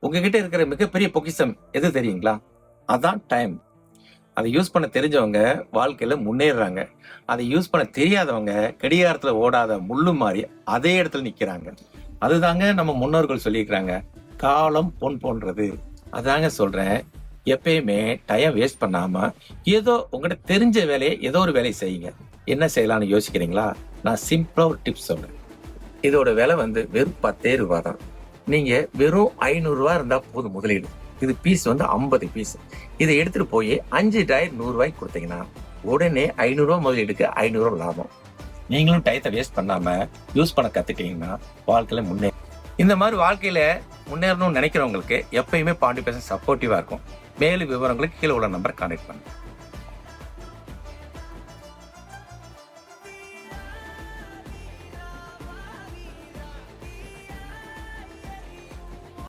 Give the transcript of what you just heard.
உங்ககிட்ட இருக்கிற மிகப்பெரிய பொக்கிஷம் எது தெரியுங்களா? அதான் டைம். அதை யூஸ் பண்ண தெரிஞ்சவங்க வாழ்க்கையில முன்னேறுறாங்க. அதை யூஸ் பண்ண தெரியாதவங்க கடிகாரத்துல ஓடாத முள்ளு மாறி அதே இடத்துல நிக்கிறாங்க. அதுதாங்க நம்ம முன்னோர்கள் சொல்லியிருக்கிறாங்க. காலம் பொன் போன்றது. அதாங்க சொல்றேன். எப்பயுமே டைம் வேஸ்ட் பண்ணாம ஏதோ உங்ககிட்ட தெரிஞ்ச வேலையை ஏதோ ஒரு வேலையை செய்யுங்க. என்ன செய்யலாம்னு யோசிக்கிறீங்களா? நான் சிம்பிளா ஒரு டிப்ஸ் சொல்றேன். இதோட விலை வெறும் 10 ரூபாய் தான். நீங்க வெறும் 500 இருந்தா போதும் முதலீடு. இது பீஸ் 50 பீஸ். இதை எடுத்துட்டு போய் 5 டயர் 100 ரூபாய்க்கு கொடுத்தீங்கன்னா உடனே 500 முதலீடுக்கு 500 லாபம். நீங்களும் டயத்தை வேஸ்ட் பண்ணாம யூஸ் பண்ண கத்துட்டீங்கன்னா வாழ்க்கையில இந்த மாதிரி வாழ்க்கையில முன்னேறணும்னு நினைக்கிறவங்களுக்கு எப்பயுமே பாண்டி பேச சப்போர்ட்டிவா இருக்கும். மேலும் விவரங்களுக்கு கீழே உள்ள நம்பர் கான்டாக்ட் பண்ணுங்க.